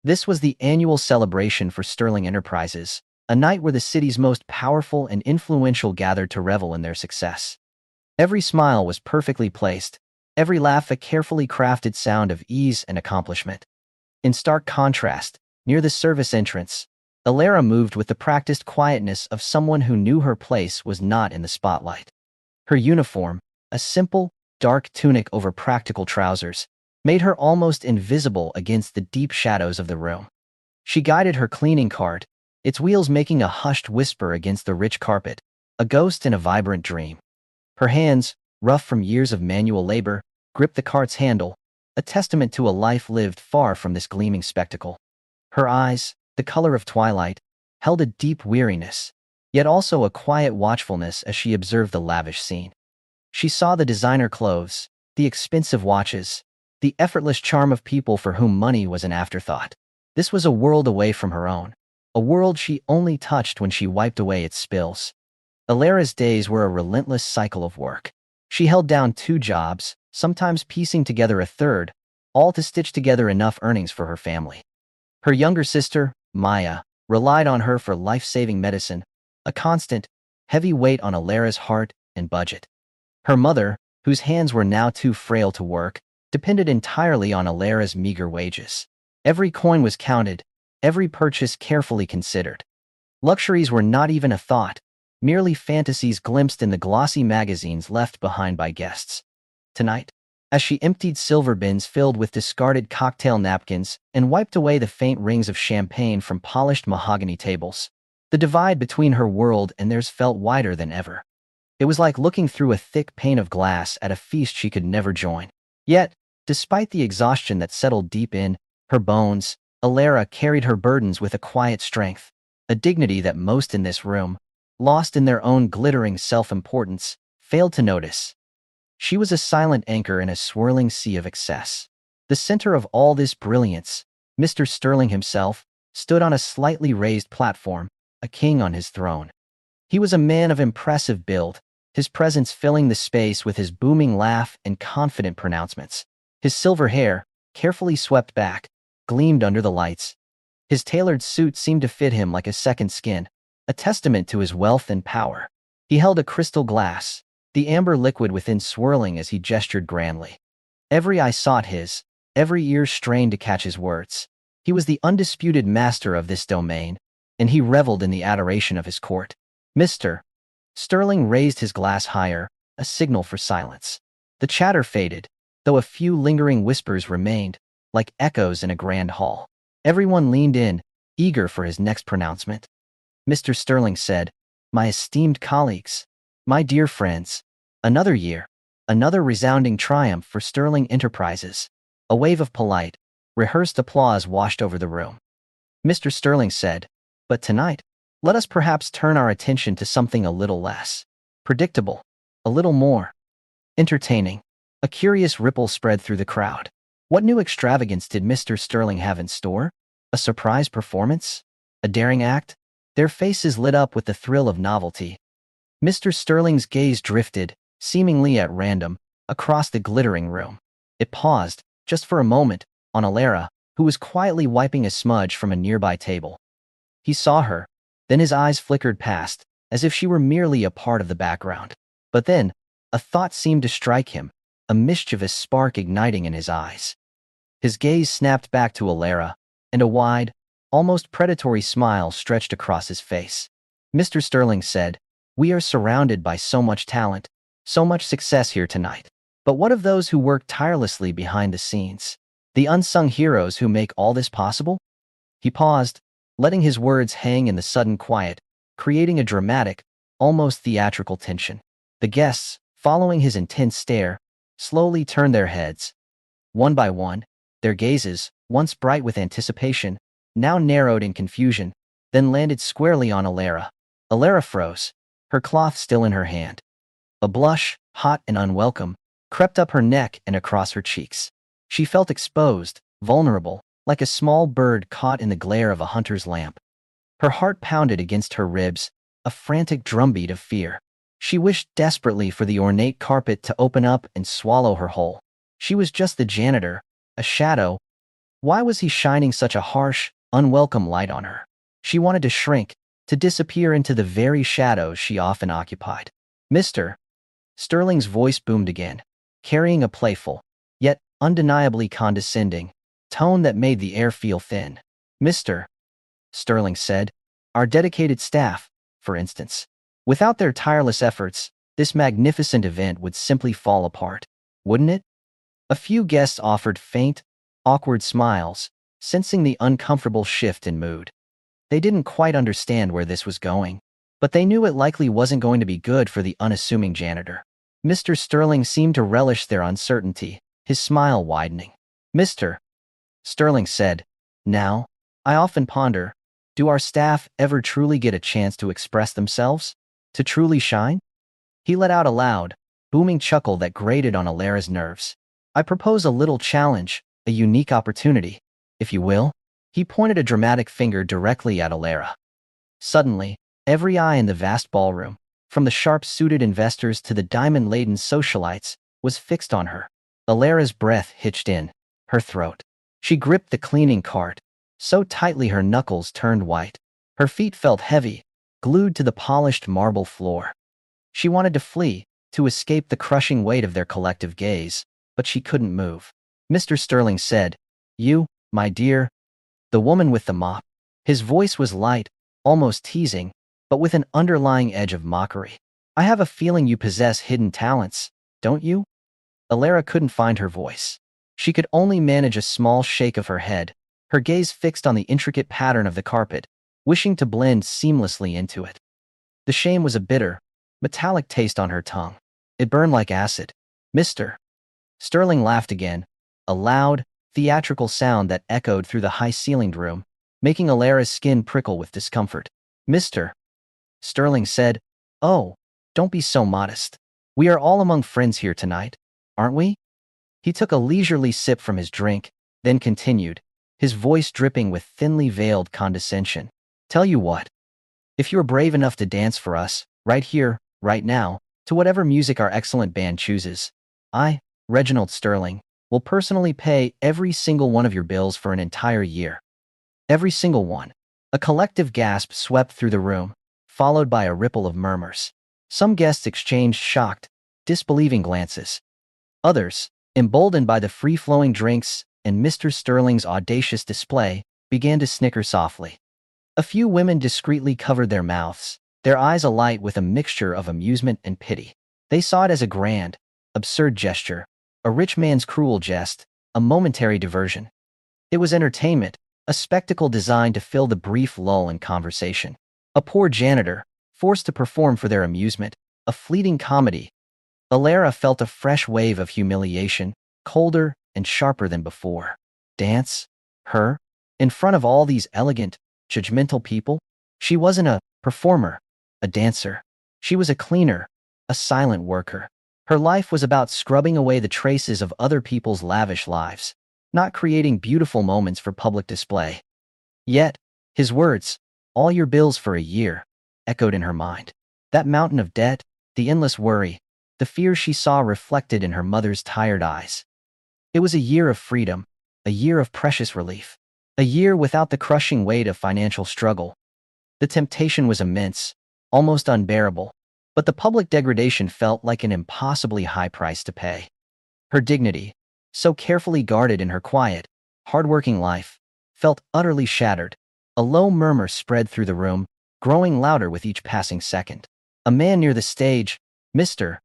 This was the annual celebration for Sterling Enterprises, a night where the city's most powerful and influential gathered to revel in their success. Every smile was perfectly placed, every laugh a carefully crafted sound of ease and accomplishment. In stark contrast, near the service entrance, Alara moved with the practiced quietness of someone who knew her place was not in the spotlight. Her uniform, a simple, dark tunic over practical trousers, made her almost invisible against the deep shadows of the room. She guided her cleaning cart, its wheels making a hushed whisper against the rich carpet, a ghost in a vibrant dream. Her hands, rough from years of manual labor, gripped the cart's handle, a testament to a life lived far from this gleaming spectacle. Her eyes, the color of twilight, held a deep weariness, yet also a quiet watchfulness as she observed the lavish scene. She saw the designer clothes, the expensive watches, the effortless charm of people for whom money was an afterthought. This was a world away from her own, a world she only touched when she wiped away its spills. Alara's days were a relentless cycle of work. She held down 2 jobs, sometimes piecing together a third, all to stitch together enough earnings for her family. Her younger sister, Maya, relied on her for life-saving medicine, a constant, heavy weight on Alara's heart and budget. Her mother, whose hands were now too frail to work, depended entirely on Alara's meager wages. Every coin was counted, every purchase carefully considered. Luxuries were not even a thought, merely fantasies glimpsed in the glossy magazines left behind by guests. Tonight, as she emptied silver bins filled with discarded cocktail napkins and wiped away the faint rings of champagne from polished mahogany tables, the divide between her world and theirs felt wider than ever. It was like looking through a thick pane of glass at a feast she could never join. Yet, despite the exhaustion that settled deep in her bones, Alara carried her burdens with a quiet strength, a dignity that most in this room, lost in their own glittering self-importance, failed to notice. She was a silent anchor in a swirling sea of excess. The center of all this brilliance, Mr. Sterling himself, stood on a slightly raised platform, a king on his throne. He was a man of impressive build, his presence filling the space with his booming laugh and confident pronouncements. His silver hair, carefully swept back, gleamed under the lights. His tailored suit seemed to fit him like a second skin, a testament to his wealth and power. He held a crystal glass, the amber liquid within swirling as he gestured grandly. Every eye sought his, every ear strained to catch his words. He was the undisputed master of this domain, and he reveled in the adoration of his court. Mr. Sterling raised his glass higher, a signal for silence. The chatter faded, though a few lingering whispers remained, like echoes in a grand hall. Everyone leaned in, eager for his next pronouncement. Mr. Sterling said, "My esteemed colleagues, my dear friends, another year, another resounding triumph for Sterling Enterprises." A wave of polite, rehearsed applause washed over the room. Mr. Sterling said, "But tonight, let us perhaps turn our attention to something a little less predictable, a little more entertaining." A curious ripple spread through the crowd. What new extravagance did Mr. Sterling have in store? A surprise performance? A daring act? Their faces lit up with the thrill of novelty. Mr. Sterling's gaze drifted, seemingly at random, across the glittering room. It paused, just for a moment, on Alara, who was quietly wiping a smudge from a nearby table. He saw her, then his eyes flickered past, as if she were merely a part of the background. But then, a thought seemed to strike him, a mischievous spark igniting in his eyes. His gaze snapped back to Alara, and a wide, almost predatory smile stretched across his face. Mr. Sterling said, "We are surrounded by so much talent, so much success here tonight. But what of those who work tirelessly behind the scenes? The unsung heroes who make all this possible?" He paused, letting his words hang in the sudden quiet, creating a dramatic, almost theatrical tension. The guests, following his intense stare, slowly turned their heads. One by one, their gazes, once bright with anticipation, now narrowed in confusion, then landed squarely on Alara. Alara froze, her cloth still in her hand. A blush, hot and unwelcome, crept up her neck and across her cheeks. She felt exposed, vulnerable, like a small bird caught in the glare of a hunter's lamp. Her heart pounded against her ribs, a frantic drumbeat of fear. She wished desperately for the ornate carpet to open up and swallow her whole. She was just the janitor, a shadow, Why was he shining such a harsh, unwelcome light on her? She wanted to shrink, to disappear into the very shadows she often occupied. Mr. Sterling's voice boomed again, carrying a playful, yet undeniably condescending, tone that made the air feel thin. Mr. Sterling said, our dedicated staff, for instance. Without their tireless efforts, this magnificent event would simply fall apart, wouldn't it? A few guests offered faint, awkward smiles, sensing the uncomfortable shift in mood. They didn't quite understand where this was going, but they knew it likely wasn't going to be good for the unassuming janitor. Mr. Sterling seemed to relish their uncertainty, his smile widening. Mr. Sterling said, now, I often ponder, do our staff ever truly get a chance to express themselves? To truly shine? He let out a loud, booming chuckle that grated on Alara's nerves. I propose a little challenge, a unique opportunity, if you will. He pointed a dramatic finger directly at Alara. Suddenly, every eye in the vast ballroom, from the sharp-suited investors to the diamond-laden socialites, was fixed on her. Alara's breath hitched in her throat. She gripped the cleaning cart, so tightly her knuckles turned white. Her feet felt heavy, glued to the polished marble floor. She wanted to flee, to escape the crushing weight of their collective gaze, but she couldn't move. Mr. Sterling said, you, my dear, the woman with the mop. His voice was light, almost teasing, but with an underlying edge of mockery. I have a feeling you possess hidden talents, don't you? Alara couldn't find her voice. She could only manage a small shake of her head, her gaze fixed on the intricate pattern of the carpet, wishing to blend seamlessly into it. The shame was a bitter, metallic taste on her tongue. It burned like acid. Mr. Sterling laughed again, a loud, theatrical sound that echoed through the high-ceilinged room, making Alara's skin prickle with discomfort. Mr. Sterling said, oh, don't be so modest. We are all among friends here tonight, aren't we? He took a leisurely sip from his drink, then continued, his voice dripping with thinly veiled condescension. Tell you what. If you're brave enough to dance for us, right here, right now, to whatever music our excellent band chooses, I, Reginald Sterling, will personally pay every single one of your bills for an entire year. Every single one. A collective gasp swept through the room, followed by a ripple of murmurs. Some guests exchanged shocked, disbelieving glances. Others, emboldened by the free-flowing drinks and Mr. Sterling's audacious display, began to snicker softly. A few women discreetly covered their mouths, their eyes alight with a mixture of amusement and pity. They saw it as a grand, absurd gesture, a rich man's cruel jest, a momentary diversion. It was entertainment, a spectacle designed to fill the brief lull in conversation. A poor janitor, forced to perform for their amusement, a fleeting comedy. Alara felt a fresh wave of humiliation, colder and sharper than before. Dance? Her? In front of all these elegant, judgmental people? She wasn't a performer, a dancer. She was a cleaner, a silent worker. Her life was about scrubbing away the traces of other people's lavish lives, not creating beautiful moments for public display. Yet, his words, all your bills for a year, echoed in her mind. That mountain of debt, the endless worry, the fear she saw reflected in her mother's tired eyes. It was a year of freedom, a year of precious relief, a year without the crushing weight of financial struggle. The temptation was immense, almost unbearable, but the public degradation felt like an impossibly high price to pay. Her dignity, so carefully guarded in her quiet, hard-working life, felt utterly shattered. A low murmur spread through the room, growing louder with each passing second. A man near the stage, Mr.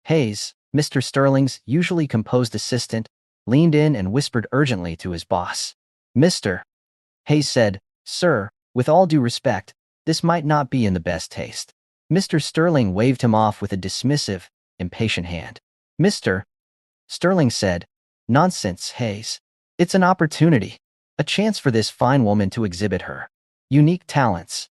Hayes, Mr. Sterling's usually composed assistant, leaned in and whispered urgently to his boss. Mr. Hayes said, sir, with all due respect, this might not be in the best taste. Mr. Sterling waved him off with a dismissive, impatient hand. Mr. Sterling said, nonsense, Hayes. It's an opportunity, a chance for this fine woman to exhibit her unique talents.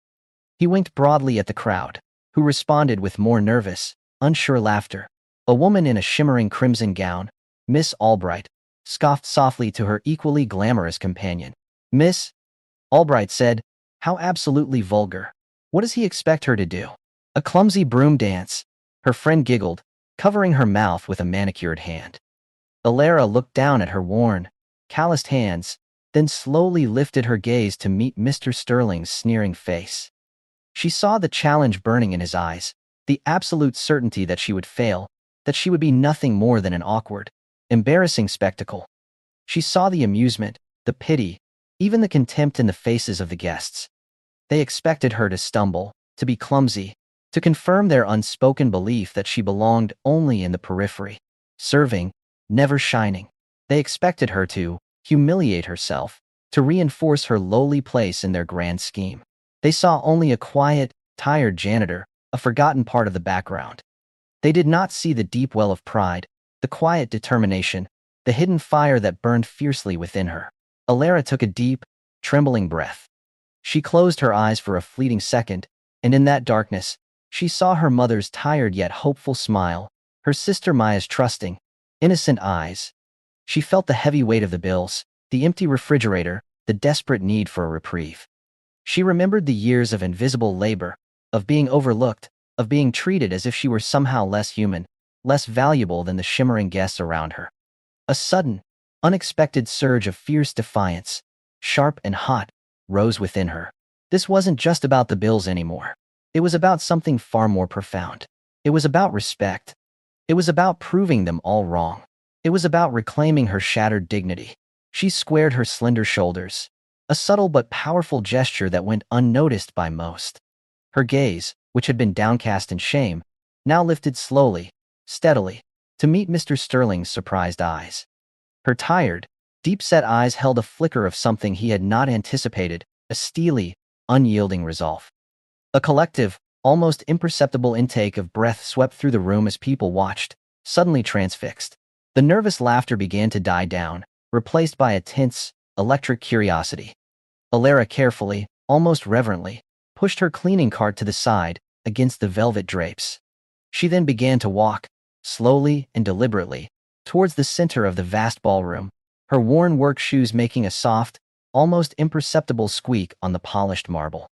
He winked broadly at the crowd, who responded with more nervous, unsure laughter. A woman in a shimmering crimson gown, Miss Albright, scoffed softly to her equally glamorous companion. Miss Albright said, how absolutely vulgar. What does he expect her to do? A clumsy broom dance? Her friend giggled, covering her mouth with a manicured hand. Alara looked down at her worn, calloused hands, then slowly lifted her gaze to meet Mr. Sterling's sneering face. She saw the challenge burning in his eyes, the absolute certainty that she would fail, that she would be nothing more than an awkward, embarrassing spectacle. She saw the amusement, the pity, even the contempt in the faces of the guests. They expected her to stumble, to be clumsy, to confirm their unspoken belief that she belonged only in the periphery, serving, never shining. They expected her to humiliate herself, to reinforce her lowly place in their grand scheme. They saw only a quiet, tired janitor, a forgotten part of the background. They did not see the deep well of pride, the quiet determination, the hidden fire that burned fiercely within her. Alara took a deep, trembling breath. She closed her eyes for a fleeting second, and in that darkness, she saw her mother's tired yet hopeful smile, her sister Maya's trusting, innocent eyes. She felt the heavy weight of the bills, the empty refrigerator, the desperate need for a reprieve. She remembered the years of invisible labor, of being overlooked, of being treated as if she were somehow less human, less valuable than the shimmering guests around her. A sudden, unexpected surge of fierce defiance, sharp and hot, rose within her. This wasn't just about the bills anymore. It was about something far more profound. It was about respect. It was about proving them all wrong. It was about reclaiming her shattered dignity. She squared her slender shoulders, a subtle but powerful gesture that went unnoticed by most. Her gaze, which had been downcast in shame, now lifted slowly, steadily, to meet Mr. Sterling's surprised eyes. Her tired, deep-set eyes held a flicker of something he had not anticipated, a steely, unyielding resolve. A collective, almost imperceptible intake of breath swept through the room as people watched, suddenly transfixed. The nervous laughter began to die down, replaced by a tense, electric curiosity. Alara carefully, almost reverently, pushed her cleaning cart to the side, against the velvet drapes. She then began to walk, slowly and deliberately, towards the center of the vast ballroom, her worn work shoes making a soft, almost imperceptible squeak on the polished marble.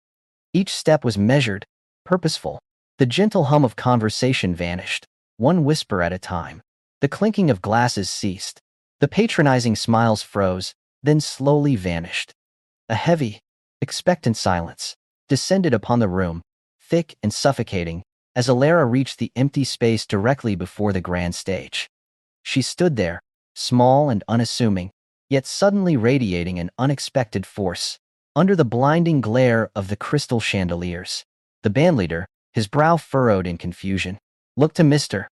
Each step was measured, purposeful. The gentle hum of conversation vanished, one whisper at a time. The clinking of glasses ceased. The patronizing smiles froze, then slowly vanished. A heavy, expectant silence descended upon the room, thick and suffocating, as Alara reached the empty space directly before the grand stage. She stood there, small and unassuming, yet suddenly radiating an unexpected force. Under the blinding glare of the crystal chandeliers, the bandleader, his brow furrowed in confusion, looked to Mr.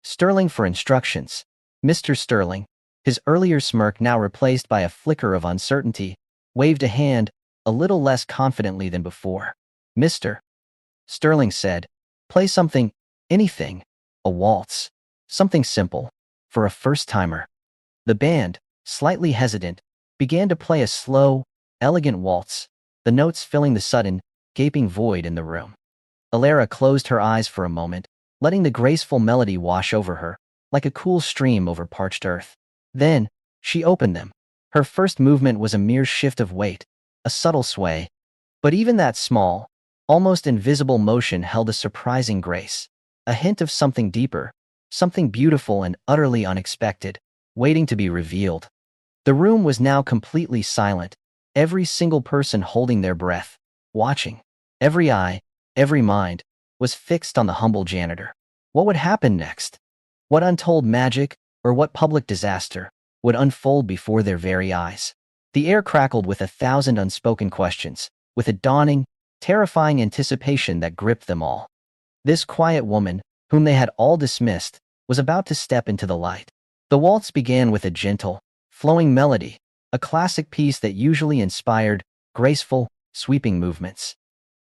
Sterling for instructions. Mr. Sterling, his earlier smirk now replaced by a flicker of uncertainty, waved a hand, a little less confidently than before. Mr. Sterling said, "Play something, anything, a waltz, something simple, for a first-timer." The band, slightly hesitant, began to play a slow, elegant waltz, the notes filling the sudden, gaping void in the room. Alara closed her eyes for a moment, letting the graceful melody wash over her, like a cool stream over parched earth. Then, she opened them. Her first movement was a mere shift of weight, a subtle sway. But even that small, almost invisible motion held a surprising grace, a hint of something deeper, something beautiful and utterly unexpected, waiting to be revealed. The room was now completely silent, every single person holding their breath, watching. Every eye, every mind, was fixed on the humble janitor. What would happen next? What untold magic, or what public disaster, would unfold before their very eyes? The air crackled with 1,000 unspoken questions, with a dawning, terrifying anticipation that gripped them all. This quiet woman, whom they had all dismissed, was about to step into the light. The waltz began with a gentle, flowing melody, a classic piece that usually inspired graceful, sweeping movements.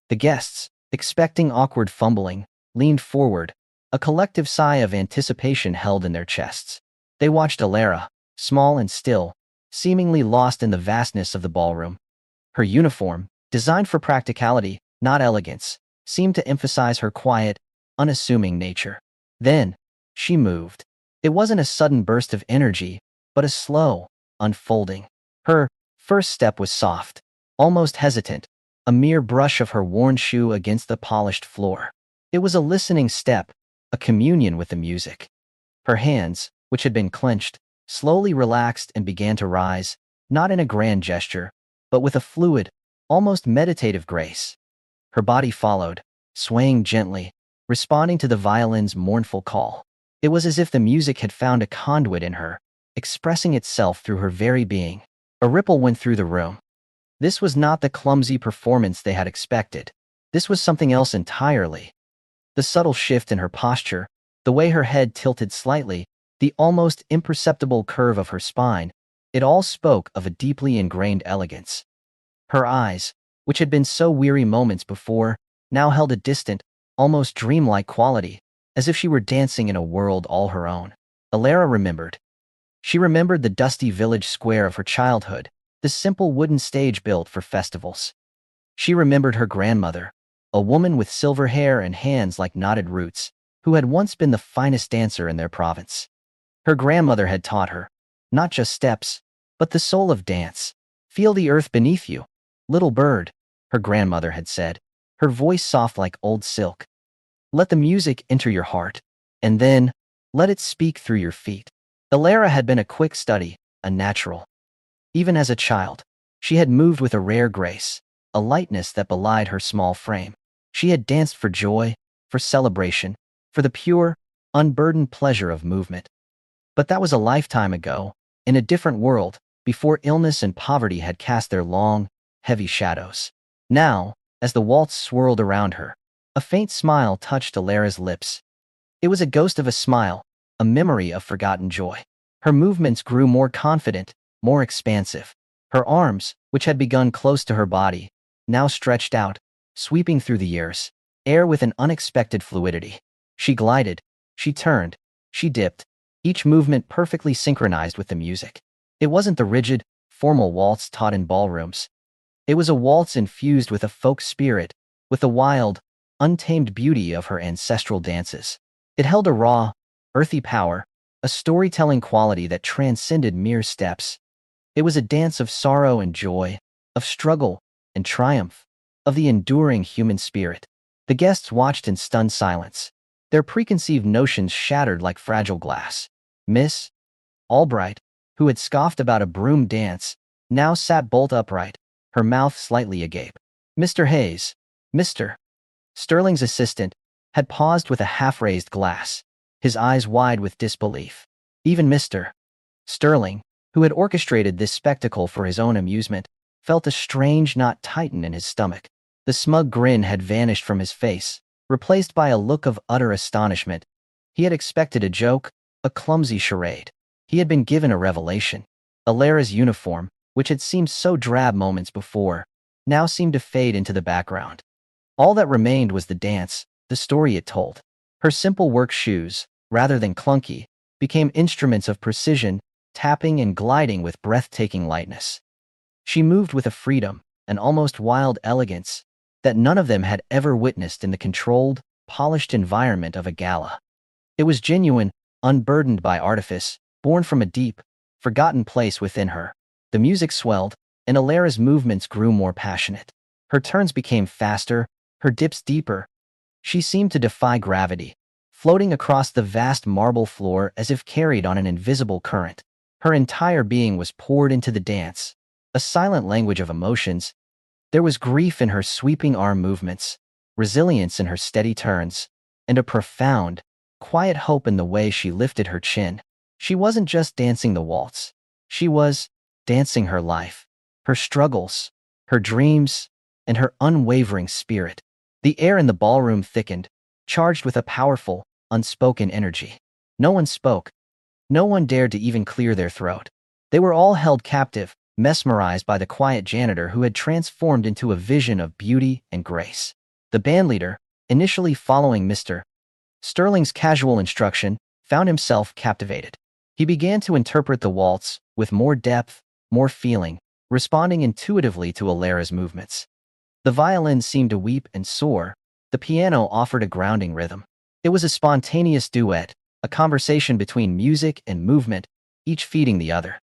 The guests, expecting awkward fumbling, leaned forward, a collective sigh of anticipation held in their chests. They watched Alara, small and still, seemingly lost in the vastness of the ballroom. Her uniform, designed for practicality, not elegance, seemed to emphasize her quiet, unassuming nature. Then, she moved. It wasn't a sudden burst of energy, but a slow, unfolding. Her first step was soft, almost hesitant, a mere brush of her worn shoe against the polished floor. It was a listening step, a communion with the music. Her hands, which had been clenched, slowly relaxed and began to rise, not in a grand gesture, but with a fluid, almost meditative grace. Her body followed, swaying gently, responding to the violin's mournful call. It was as if the music had found a conduit in her, expressing itself through her very being. A ripple went through the room. This was not the clumsy performance they had expected. This was something else entirely. The subtle shift in her posture, the way her head tilted slightly, the almost imperceptible curve of her spine, it all spoke of a deeply ingrained elegance. Her eyes, which had been so weary moments before, now held a distant, almost dreamlike quality, as if she were dancing in a world all her own. Alara remembered. She remembered the dusty village square of her childhood, the simple wooden stage built for festivals. She remembered her grandmother, a woman with silver hair and hands like knotted roots, who had once been the finest dancer in their province. Her grandmother had taught her, not just steps, but the soul of dance. Feel the earth beneath you, little bird, her grandmother had said, her voice soft like old silk. Let the music enter your heart, and then, let it speak through your feet. Alara had been a quick study, a natural. Even as a child, she had moved with a rare grace, a lightness that belied her small frame. She had danced for joy, for celebration, for the pure, unburdened pleasure of movement. But that was a lifetime ago, in a different world, before illness and poverty had cast their long, heavy shadows. Now, as the waltz swirled around her, a faint smile touched Alara's lips. It was a ghost of a smile, a memory of forgotten joy. Her movements grew more confident, more expansive. Her arms, which had begun close to her body, now stretched out, sweeping through the air with an unexpected fluidity. She glided, she turned, she dipped, each movement perfectly synchronized with the music. It wasn't the rigid, formal waltz taught in ballrooms. It was a waltz infused with a folk spirit, with the wild, untamed beauty of her ancestral dances. It held a raw, earthy power, a storytelling quality that transcended mere steps. It was a dance of sorrow and joy, of struggle and triumph, of the enduring human spirit. The guests watched in stunned silence, their preconceived notions shattered like fragile glass. Miss Albright, who had scoffed about a broom dance, now sat bolt upright, her mouth slightly agape. Mr. Hayes, Mr. Sterling's assistant, had paused with a half-raised glass, his eyes wide with disbelief. Even Mr. Sterling, who had orchestrated this spectacle for his own amusement, felt a strange knot tighten in his stomach. The smug grin had vanished from his face, replaced by a look of utter astonishment. He had expected a joke, a clumsy charade. He had been given a revelation. Alara's uniform, which had seemed so drab moments before, now seemed to fade into the background. All that remained was the dance, the story it told. Her simple work shoes, rather than clunky, became instruments of precision, tapping and gliding with breathtaking lightness. She moved with a freedom, an almost wild elegance, that none of them had ever witnessed in the controlled, polished environment of a gala. It was genuine, unburdened by artifice, born from a deep, forgotten place within her. The music swelled, and Alara's movements grew more passionate. Her turns became faster, her dips deeper. She seemed to defy gravity, floating across the vast marble floor as if carried on an invisible current. Her entire being was poured into the dance, a silent language of emotions. There was grief in her sweeping arm movements, resilience in her steady turns, and a profound, quiet hope in the way she lifted her chin. She wasn't just dancing the waltz. She was dancing her life, her struggles, her dreams, and her unwavering spirit. The air in the ballroom thickened, charged with a powerful, unspoken energy. No one spoke. No one dared to even clear their throat. They were all held captive, mesmerized by the quiet janitor who had transformed into a vision of beauty and grace. The bandleader, initially following Mr. Sterling's casual instruction, found himself captivated. He began to interpret the waltz with more depth, more feeling, responding intuitively to Alara's movements. The violin seemed to weep and soar. The piano offered a grounding rhythm. It was a spontaneous duet, a conversation between music and movement, each feeding the other.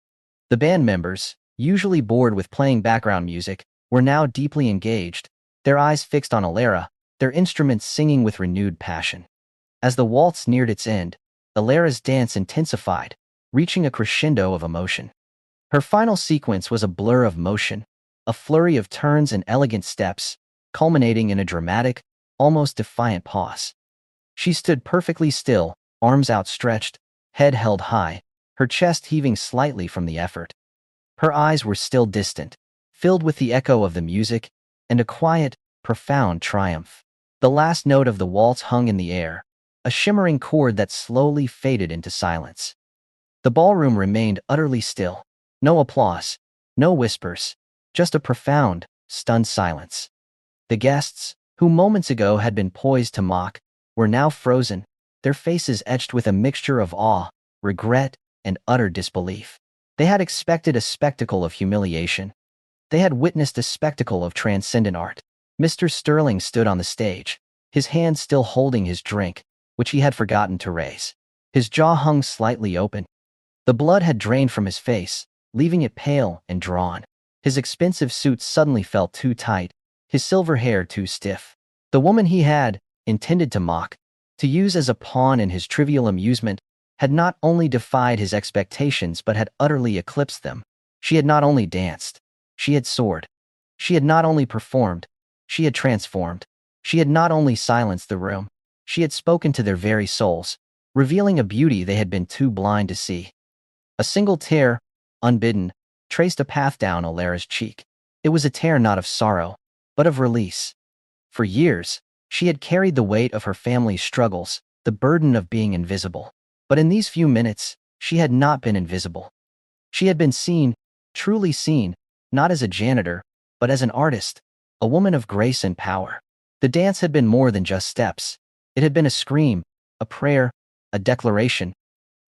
The band members, usually bored with playing background music, were now deeply engaged, their eyes fixed on Alara, their instruments singing with renewed passion. As the waltz neared its end, Alara's dance intensified, reaching a crescendo of emotion. Her final sequence was a blur of motion, a flurry of turns and elegant steps, culminating in a dramatic, almost defiant pause. She stood perfectly still, arms outstretched, head held high, her chest heaving slightly from the effort. Her eyes were still distant, filled with the echo of the music and a quiet, profound triumph. The last note of the waltz hung in the air, a shimmering chord that slowly faded into silence. The ballroom remained utterly still. No applause, no whispers, just a profound, stunned silence. The guests, who moments ago had been poised to mock, were now frozen, their faces etched with a mixture of awe, regret, and utter disbelief. They had expected a spectacle of humiliation. They had witnessed a spectacle of transcendent art. Mr. Sterling stood on the stage, his hand still holding his drink, which he had forgotten to raise. His jaw hung slightly open. The blood had drained from his face, leaving it pale and drawn. His expensive suit suddenly felt too tight, his silver hair too stiff. The woman he had intended to mock, to use as a pawn in his trivial amusement, had not only defied his expectations but had utterly eclipsed them. She had not only danced, she had soared. She had not only performed, she had transformed. She had not only silenced the room, she had spoken to their very souls, revealing a beauty they had been too blind to see. A single tear, unbidden, traced a path down Alara's cheek. It was a tear not of sorrow, but of release. For years, she had carried the weight of her family's struggles, the burden of being invisible. But in these few minutes, she had not been invisible. She had been seen, truly seen, not as a janitor, but as an artist, a woman of grace and power. The dance had been more than just steps. It had been a scream, a prayer, a declaration.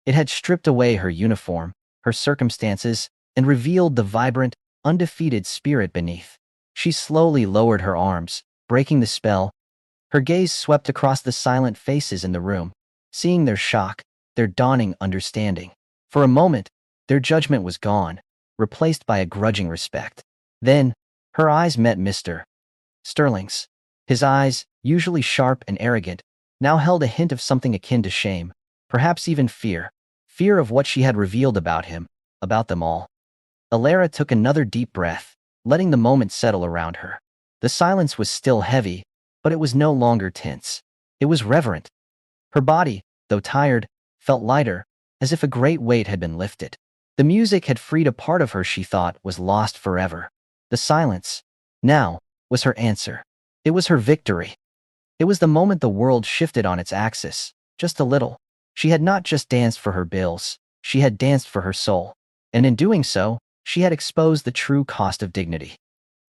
It had stripped away her uniform, her circumstances, and revealed the vibrant, undefeated spirit beneath. She slowly lowered her arms, breaking the spell. Her gaze swept across the silent faces in the room, seeing their shock, their dawning understanding. For a moment, their judgment was gone, replaced by a grudging respect. Then, her eyes met Mr. Sterling's. His eyes, usually sharp and arrogant, now held a hint of something akin to shame, perhaps even fear. Fear of what she had revealed about him, about them all. Alara took another deep breath, letting the moment settle around her. The silence was still heavy, but it was no longer tense. It was reverent. Her body, though tired, felt lighter, as if a great weight had been lifted. The music had freed a part of her she thought was lost forever. The silence, now, was her answer. It was her victory. It was the moment the world shifted on its axis, just a little. She had not just danced for her bills, she had danced for her soul. And in doing so, she had exposed the true cost of dignity.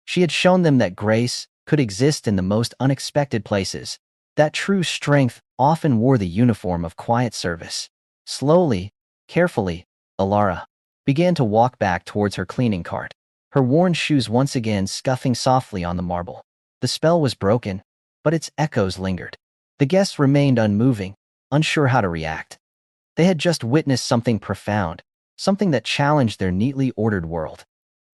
She had shown them that grace could exist in the most unexpected places, that true strength often wore the uniform of quiet service. Slowly, carefully, Alara began to walk back towards her cleaning cart, her worn shoes once again scuffing softly on the marble. The spell was broken, but its echoes lingered. The guests remained unmoving, unsure how to react. They had just witnessed something profound, something that challenged their neatly ordered world.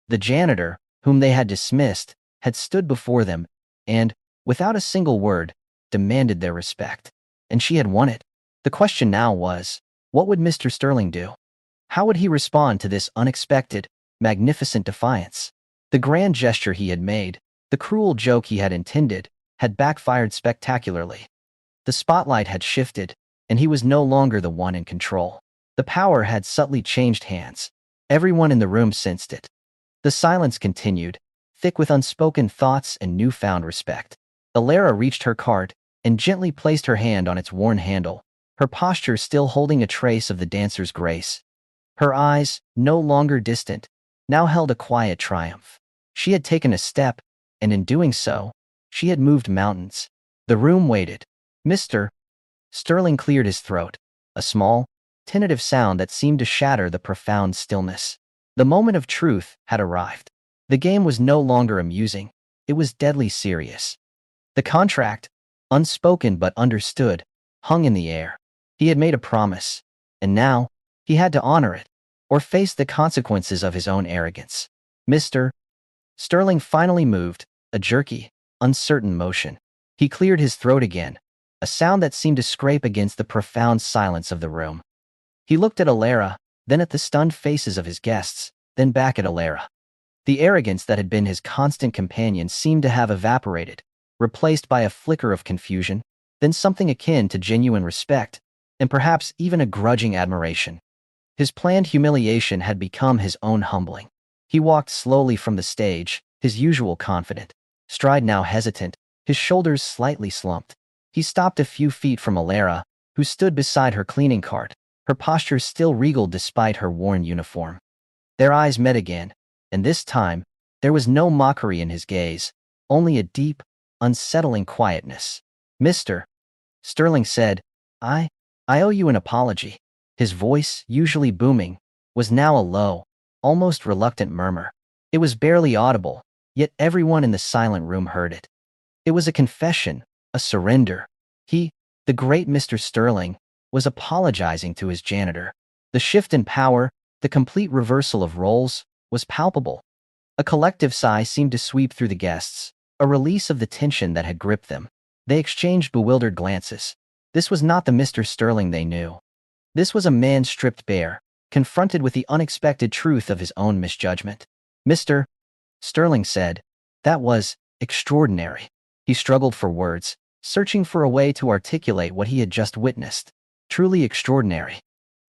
The janitor, whom they had dismissed, had stood before them and, without a single word, demanded their respect. And she had won it. The question now was, what would Mr. Sterling do? How would he respond to this unexpected, magnificent defiance? The grand gesture he had made, the cruel joke he had intended, had backfired spectacularly. The spotlight had shifted, and he was no longer the one in control. The power had subtly changed hands. Everyone in the room sensed it. The silence continued, thick with unspoken thoughts and newfound respect. Alara reached her cart and gently placed her hand on its worn handle, her posture still holding a trace of the dancer's grace. Her eyes, no longer distant, now held a quiet triumph. She had taken a step, and in doing so, she had moved mountains. The room waited. Mr. Sterling cleared his throat, a small, tentative sound that seemed to shatter the profound stillness. The moment of truth had arrived. The game was no longer amusing, it was deadly serious. The contract, unspoken but understood, hung in the air. He had made a promise, and now, he had to honor it, or face the consequences of his own arrogance. Mr. Sterling finally moved, a jerky, uncertain motion. He cleared his throat again, a sound that seemed to scrape against the profound silence of the room. He looked at Alara, then at the stunned faces of his guests, then back at Alara. The arrogance that had been his constant companion seemed to have evaporated, replaced by a flicker of confusion, then something akin to genuine respect, and perhaps even a grudging admiration. His planned humiliation had become his own humbling. He walked slowly from the stage, his usual confident stride now hesitant, his shoulders slightly slumped. He stopped a few feet from Alara, who stood beside her cleaning cart, her posture still regal despite her worn uniform. Their eyes met again, and this time, there was no mockery in his gaze, only a deep, unsettling quietness. "Mr. Sterling said, I owe you an apology." His voice, usually booming, was now a low, almost reluctant murmur. It was barely audible, yet everyone in the silent room heard it. It was a confession, a surrender. He, the great Mr. Sterling, was apologizing to his janitor. The shift in power, the complete reversal of roles, was palpable. A collective sigh seemed to sweep through the guests, a release of the tension that had gripped them. They exchanged bewildered glances. This was not the Mr. Sterling they knew. This was a man stripped bare, confronted with the unexpected truth of his own misjudgment. "Mr. Sterling said, that was extraordinary." He struggled for words, searching for a way to articulate what he had just witnessed. "Truly extraordinary.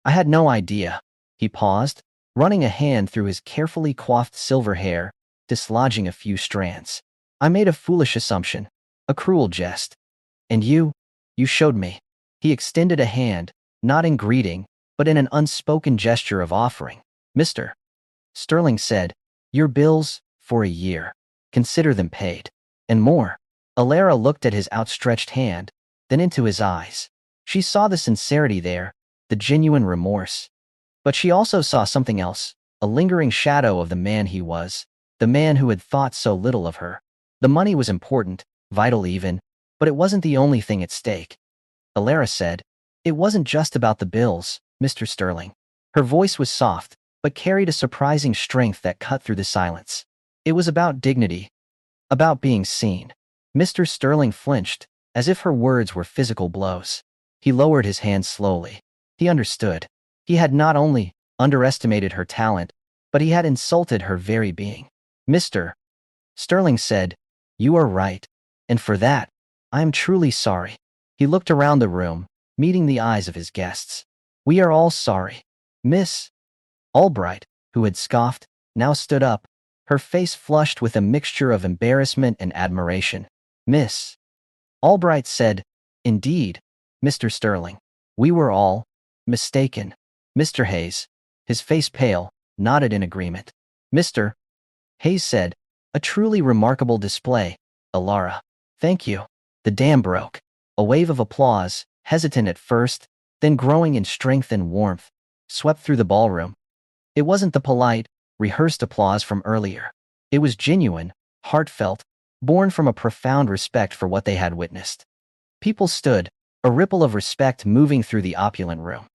I had no idea." He paused, running a hand through his carefully coiffed silver hair, dislodging a few strands. "I made a foolish assumption, a cruel jest. And you showed me." He extended a hand, not in greeting, but in an unspoken gesture of offering. "Mr. Sterling said, your bills, for a year. Consider them paid. And more." Alara looked at his outstretched hand, then into his eyes. She saw the sincerity there, the genuine remorse. But she also saw something else, a lingering shadow of the man he was, the man who had thought so little of her. The money was important, vital even, but it wasn't the only thing at stake. Alara said, "It wasn't just about the bills, Mr. Sterling." Her voice was soft, but carried a surprising strength that cut through the silence. "It was about dignity, about being seen." Mr. Sterling flinched, as if her words were physical blows. He lowered his hand slowly. He understood. He had not only underestimated her talent, but he had insulted her very being. "Mr. Sterling said, you are right, and for that, I am truly sorry." He looked around the room, meeting the eyes of his guests. "We are all sorry." Miss Albright, who had scoffed, now stood up, her face flushed with a mixture of embarrassment and admiration. Miss Albright said, "Indeed, Mr. Sterling, we were all mistaken." Mr. Hayes, his face pale, nodded in agreement. Mr. Hayes said, "A truly remarkable display, Alara. Thank you." The dam broke. A wave of applause, hesitant at first, then growing in strength and warmth, swept through the ballroom. It wasn't the polite, rehearsed applause from earlier. It was genuine, heartfelt, born from a profound respect for what they had witnessed. People stood, a ripple of respect moving through the opulent room.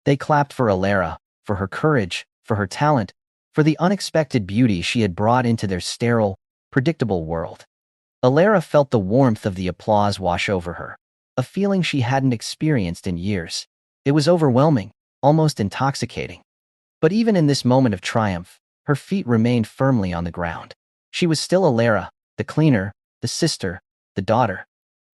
They clapped for Alara, for her courage, for her talent, for the unexpected beauty she had brought into their sterile, predictable world. Alara felt the warmth of the applause wash over her, a feeling she hadn't experienced in years. It was overwhelming, almost intoxicating. But even in this moment of triumph, her feet remained firmly on the ground. She was still Alara, the cleaner, the sister, the daughter.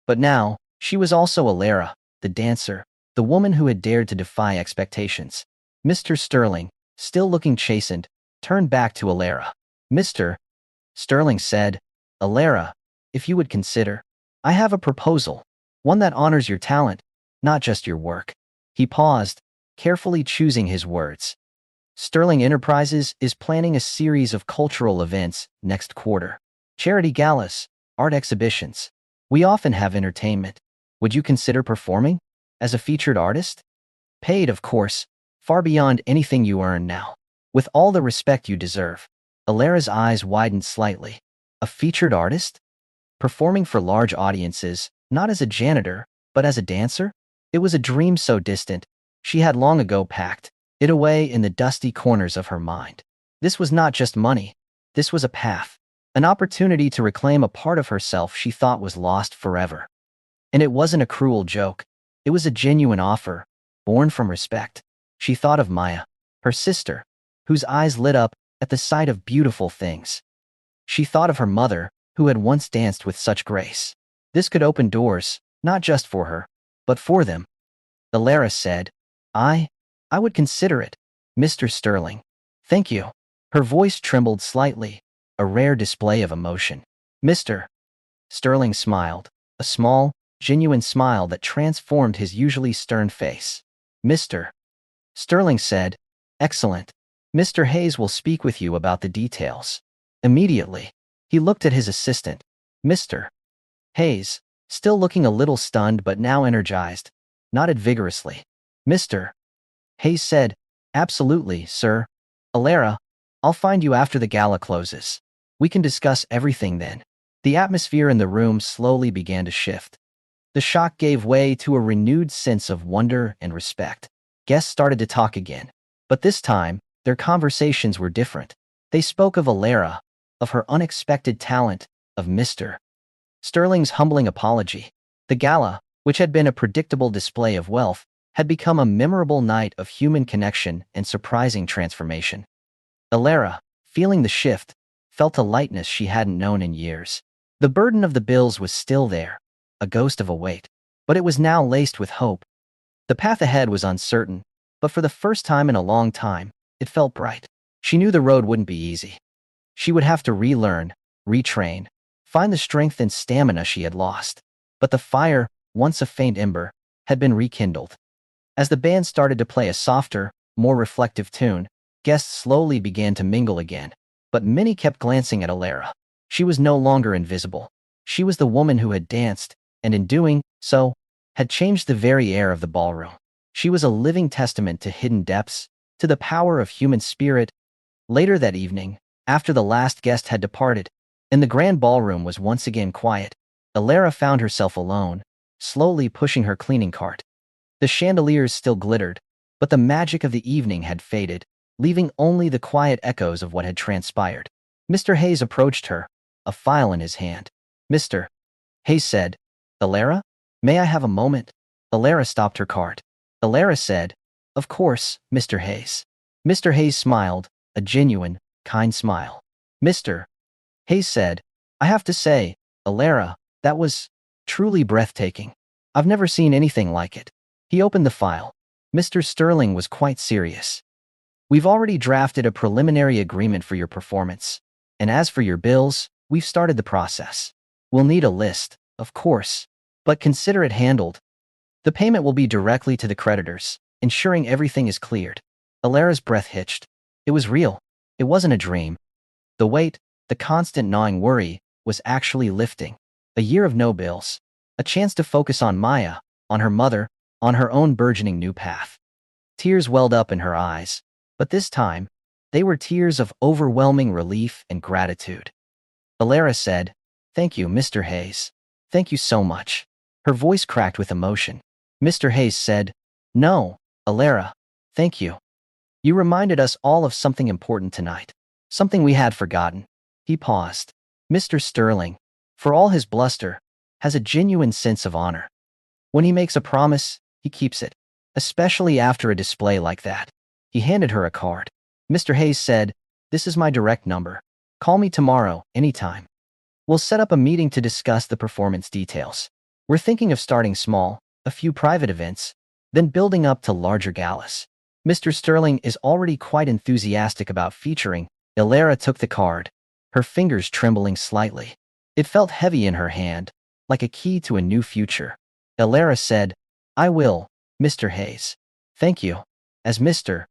But now, she was also Alara, the dancer, the woman who had dared to defy expectations. Mr. Sterling, still looking chastened, turned back to Alara. "Mr. Sterling said, Alara, if you would consider, I have a proposal, one that honors your talent, not just your work." He paused, carefully choosing his words. "Sterling Enterprises is planning a series of cultural events next quarter. Charity galas, art exhibitions. We often have entertainment. Would you consider performing? As a featured artist? Paid, of course, far beyond anything you earn now. With all the respect you deserve." Alara's eyes widened slightly. A featured artist? Performing for large audiences, not as a janitor, but as a dancer? It was a dream so distant, she had long ago packed it away in the dusty corners of her mind. This was not just money. This was a path, an opportunity to reclaim a part of herself she thought was lost forever. And it wasn't a cruel joke. It was a genuine offer, born from respect. She thought of Maya, her sister, whose eyes lit up at the sight of beautiful things. She thought of her mother, who had once danced with such grace. This could open doors, not just for her, but for them. Alara said, I would consider it, Mr. Sterling. Thank you. Her voice trembled slightly, a rare display of emotion. Mr. Sterling smiled, a small, genuine smile that transformed his usually stern face. Mr. Sterling said, excellent. Mr. Hayes will speak with you about the details. Immediately, he looked at his assistant. Mr. Hayes, still looking a little stunned but now energized, nodded vigorously. Mr. Hayes said, absolutely, sir. Alara, I'll find you after the gala closes. We can discuss everything then. The atmosphere in the room slowly began to shift. The shock gave way to a renewed sense of wonder and respect. Guests started to talk again. But this time, their conversations were different. They spoke of Alara, of her unexpected talent, of Mr. Sterling's humbling apology. The gala, which had been a predictable display of wealth, had become a memorable night of human connection and surprising transformation. Alara, feeling the shift, felt a lightness she hadn't known in years. The burden of the bills was still there, a ghost of a weight, but it was now laced with hope. The path ahead was uncertain, but for the first time in a long time, it felt bright. She knew the road wouldn't be easy. She would have to relearn, retrain, find the strength and stamina she had lost. But the fire, once a faint ember, had been rekindled. As the band started to play a softer, more reflective tune, guests slowly began to mingle again. But many kept glancing at Alara. She was no longer invisible. She was the woman who had danced, and in doing so, had changed the very air of the ballroom. She was a living testament to hidden depths, to the power of human spirit. Later that evening, after the last guest had departed, and the grand ballroom was once again quiet, Alara found herself alone, slowly pushing her cleaning cart. The chandeliers still glittered, but the magic of the evening had faded, leaving only the quiet echoes of what had transpired. Mr. Hayes approached her, a file in his hand. Mr. Hayes said, Alara, may I have a moment? Alara stopped her cart. Alara said, of course, Mr. Hayes. Mr. Hayes smiled, a genuine, kind smile. Mr. Hayes said, I have to say, Alara, that was truly breathtaking. I've never seen anything like it. He opened the file. Mr. Sterling was quite serious. We've already drafted a preliminary agreement for your performance. And as for your bills, we've started the process. We'll need a list, of course, but consider it handled. The payment will be directly to the creditors, ensuring everything is cleared. Alara's breath hitched. It was real. It wasn't a dream. The weight, the constant gnawing worry, was actually lifting. A year of no bills. A chance to focus on Maya, on her mother, on her own burgeoning new path. Tears welled up in her eyes, but this time, they were tears of overwhelming relief and gratitude. Alara said, thank you, Mr. Hayes. Thank you so much. Her voice cracked with emotion. Mr. Hayes said, no, Alara, thank you. You reminded us all of something important tonight. Something we had forgotten. He paused. Mr. Sterling, for all his bluster, has a genuine sense of honor. When he makes a promise, he keeps it, especially after a display like that. He handed her a card. Mr. Hayes said, this is my direct number. Call me tomorrow, anytime. We'll set up a meeting to discuss the performance details. We're thinking of starting small, a few private events, then building up to larger galas. Mr. Sterling is already quite enthusiastic about featuring. Alara took the card, her fingers trembling slightly. It felt heavy in her hand, like a key to a new future. Alara said, I will, Mr. Hayes. Thank you. As Mr.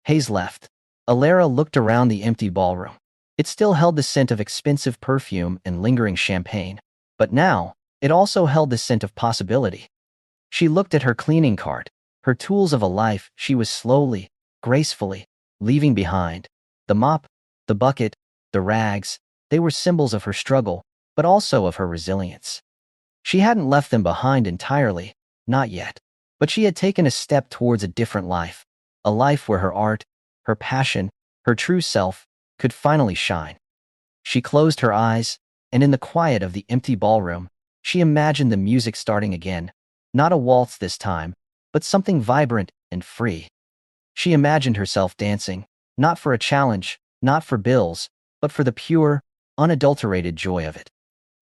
Hayes left, Alara looked around the empty ballroom. It still held the scent of expensive perfume and lingering champagne, but now, it also held the scent of possibility. She looked at her cleaning cart, her tools of a life she was slowly, gracefully, leaving behind. The mop, the bucket, the rags, they were symbols of her struggle, but also of her resilience. She hadn't left them behind entirely, not yet, but she had taken a step towards a different life, a life where her art, her passion, her true self, could finally shine. She closed her eyes, and in the quiet of the empty ballroom, she imagined the music starting again, not a waltz this time, but something vibrant and free. She imagined herself dancing, not for a challenge, not for bills, but for the pure, unadulterated joy of it.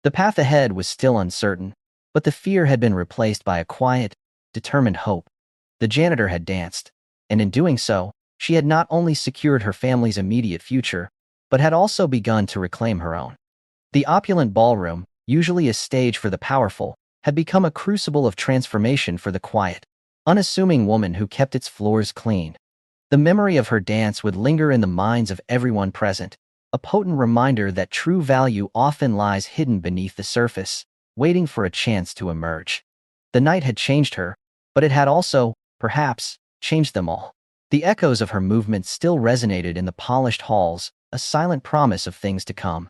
The path ahead was still uncertain, but the fear had been replaced by a quiet, determined hope. The janitor had danced, and in doing so, she had not only secured her family's immediate future, but had also begun to reclaim her own. The opulent ballroom, usually a stage for the powerful, had become a crucible of transformation for the quiet, unassuming woman who kept its floors clean. The memory of her dance would linger in the minds of everyone present, a potent reminder that true value often lies hidden beneath the surface, waiting for a chance to emerge. The night had changed her, but it had also, perhaps, changed them all. The echoes of her movements still resonated in the polished halls, a silent promise of things to come.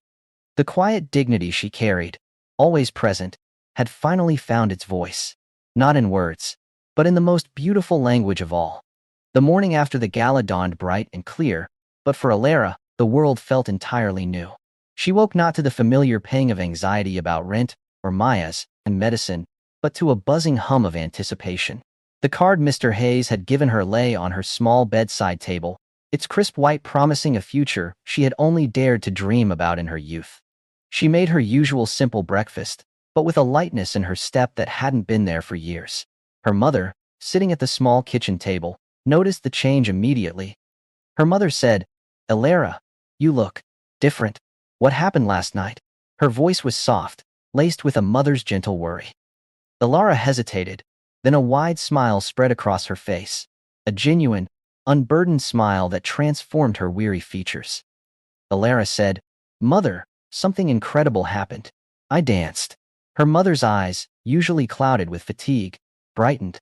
The quiet dignity she carried, always present, had finally found its voice, not in words, but in the most beautiful language of all. The morning after the gala dawned bright and clear, but for Alara, the world felt entirely new. She woke not to the familiar pang of anxiety about rent, or Maya's, and medicine, but to a buzzing hum of anticipation. The card Mr. Hayes had given her lay on her small bedside table, its crisp white promising a future she had only dared to dream about in her youth. She made her usual simple breakfast, but with a lightness in her step that hadn't been there for years. Her mother, sitting at the small kitchen table, noticed the change immediately. Her mother said, "Alara, you look different. What happened last night?" Her voice was soft, laced with a mother's gentle worry. Alara hesitated, then a wide smile spread across her face, a genuine, unburdened smile that transformed her weary features. Alara said, "Mother, something incredible happened. I danced." Her mother's eyes, usually clouded with fatigue, brightened.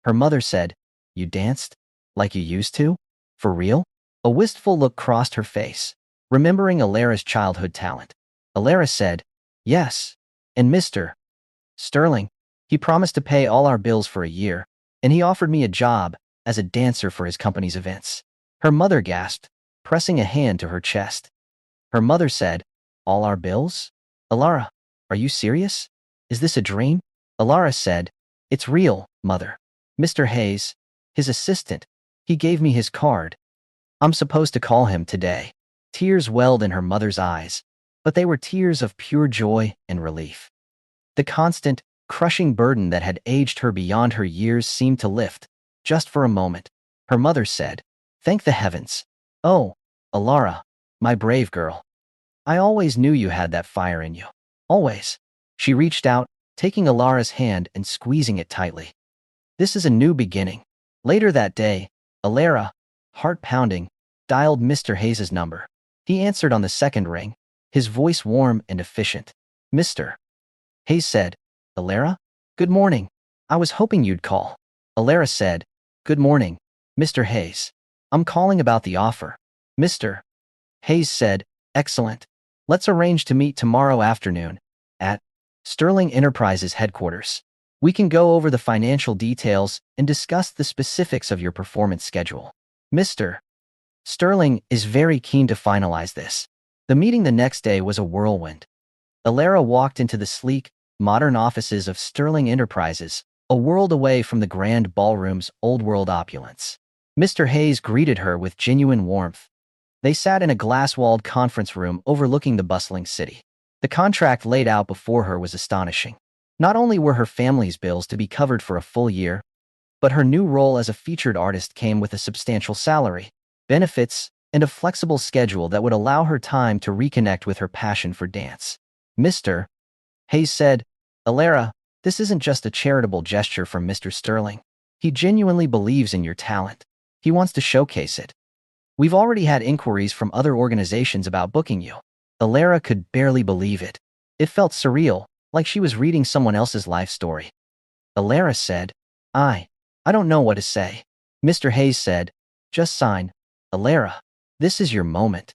Her mother said, "You danced? Like you used to? For real?" A wistful look crossed her face, remembering Alara's childhood talent. Alara said, "Yes. And Mr. Sterling, he promised to pay all our bills for a year, and he offered me a job as a dancer for his company's events." Her mother gasped, pressing a hand to her chest. Her mother said, "All our bills? Alara, are you serious? Is this a dream?" Alara said, "It's real, Mother. Mr. Hayes, his assistant, he gave me his card. I'm supposed to call him today." Tears welled in her mother's eyes, but they were tears of pure joy and relief. The constant, crushing burden that had aged her beyond her years seemed to lift, just for a moment. Her mother said, "Thank the heavens. Oh, Alara, my brave girl. I always knew you had that fire in you. Always." She reached out, taking Alara's hand and squeezing it tightly. "This is a new beginning." Later that day, Alara, heart pounding, dialed Mr. Hayes' number. He answered on the second ring, his voice warm and efficient. "Mr. Hayes said, 'Alara? Good morning. I was hoping you'd call.'" Alara said, "Good morning, Mr. Hayes. I'm calling about the offer." Mr. Hayes said, "Excellent. Let's arrange to meet tomorrow afternoon at Sterling Enterprises headquarters. We can go over the financial details and discuss the specifics of your performance schedule. Mr. Sterling is very keen to finalize this." The meeting the next day was a whirlwind. Alara walked into the sleek, modern offices of Sterling Enterprises, a world away from the grand ballroom's old-world opulence. Mr. Hayes greeted her with genuine warmth. They sat in a glass-walled conference room overlooking the bustling city. The contract laid out before her was astonishing. Not only were her family's bills to be covered for a full year, but her new role as a featured artist came with a substantial salary, benefits, and a flexible schedule that would allow her time to reconnect with her passion for dance. Mr. Hayes said, "Alara, this isn't just a charitable gesture from Mr. Sterling. He genuinely believes in your talent. He wants to showcase it. We've already had inquiries from other organizations about booking you." Alara could barely believe it. It felt surreal, like she was reading someone else's life story. Alara said, I don't know what to say." Mr. Hayes said, "Just sign. Alara, this is your moment.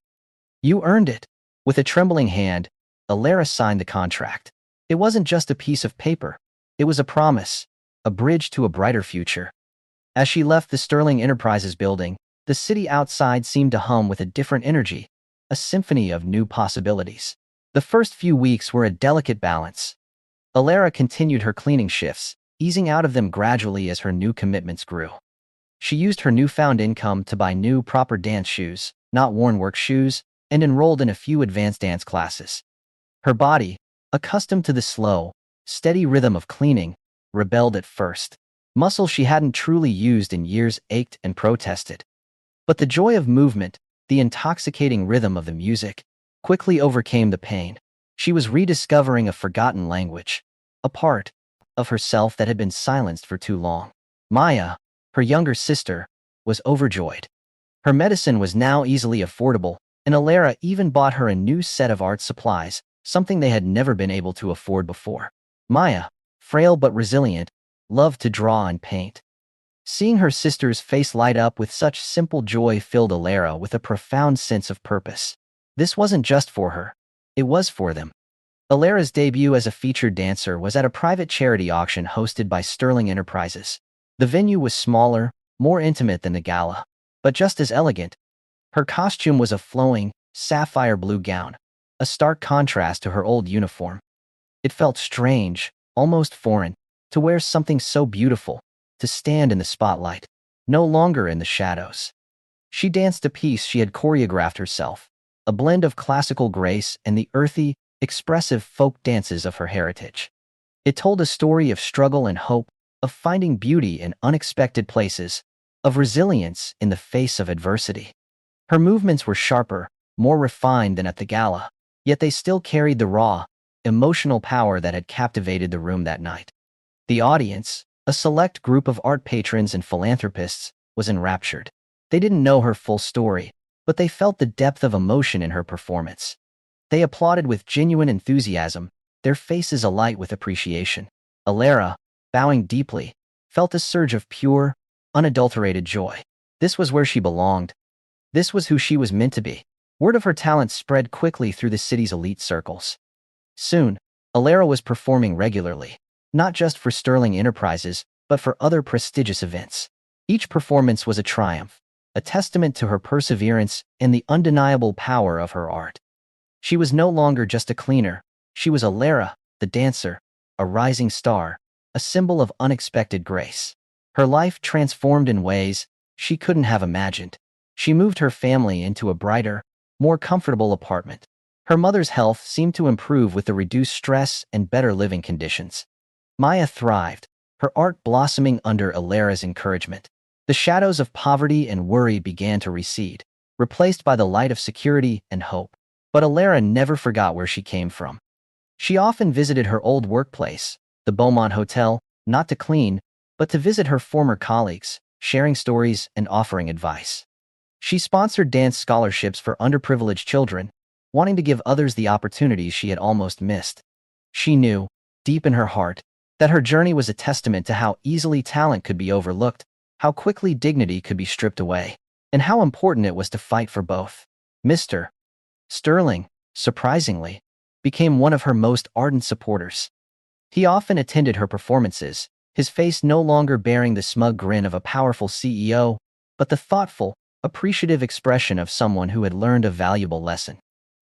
You earned it." With a trembling hand, Alara signed the contract. It wasn't just a piece of paper. It was a promise, a bridge to a brighter future. As she left the Sterling Enterprises building, the city outside seemed to hum with a different energy, a symphony of new possibilities. The first few weeks were a delicate balance. Alara continued her cleaning shifts, easing out of them gradually as her new commitments grew. She used her newfound income to buy new proper dance shoes, not worn work shoes, and enrolled in a few advanced dance classes. Her body, accustomed to the slow, steady rhythm of cleaning, rebelled at first. Muscles she hadn't truly used in years ached and protested. But the joy of movement, the intoxicating rhythm of the music, quickly overcame the pain. She was rediscovering a forgotten language, a part of herself that had been silenced for too long. Maya, her younger sister, was overjoyed. Her medicine was now easily affordable, and Alara even bought her a new set of art supplies, something they had never been able to afford before. Maya, frail but resilient, loved to draw and paint. Seeing her sister's face light up with such simple joy filled Alara with a profound sense of purpose. This wasn't just for her. It was for them. Alara's debut as a featured dancer was at a private charity auction hosted by Sterling Enterprises. The venue was smaller, more intimate than the gala, but just as elegant. Her costume was a flowing, sapphire blue gown, a stark contrast to her old uniform. It felt strange, almost foreign, to wear something so beautiful, to stand in the spotlight, no longer in the shadows. She danced a piece she had choreographed herself, a blend of classical grace and the earthy, expressive folk dances of her heritage. It told a story of struggle and hope, of finding beauty in unexpected places, of resilience in the face of adversity. Her movements were sharper, more refined than at the gala, yet they still carried the raw, emotional power that had captivated the room that night. The audience, a select group of art patrons and philanthropists, was enraptured. They didn't know her full story, but they felt the depth of emotion in her performance. They applauded with genuine enthusiasm, their faces alight with appreciation. Alara, bowing deeply, felt a surge of pure, unadulterated joy. This was where she belonged. This was who she was meant to be. Word of her talent spread quickly through the city's elite circles. Soon, Alara was performing regularly, not just for Sterling Enterprises, but for other prestigious events. Each performance was a triumph, a testament to her perseverance and the undeniable power of her art. She was no longer just a cleaner. She was Alara, the dancer, a rising star, a symbol of unexpected grace. Her life transformed in ways she couldn't have imagined. She moved her family into a brighter, more comfortable apartment. Her mother's health seemed to improve with the reduced stress and better living conditions. Maya thrived, her art blossoming under Alara's encouragement. The shadows of poverty and worry began to recede, replaced by the light of security and hope. But Alara never forgot where she came from. She often visited her old workplace, the Beaumont Hotel, not to clean, but to visit her former colleagues, sharing stories and offering advice. She sponsored dance scholarships for underprivileged children, wanting to give others the opportunities she had almost missed. She knew, deep in her heart, that her journey was a testament to how easily talent could be overlooked, how quickly dignity could be stripped away, and how important it was to fight for both. Mr. Sterling, surprisingly, became one of her most ardent supporters. He often attended her performances, his face no longer bearing the smug grin of a powerful CEO, but the thoughtful, appreciative expression of someone who had learned a valuable lesson.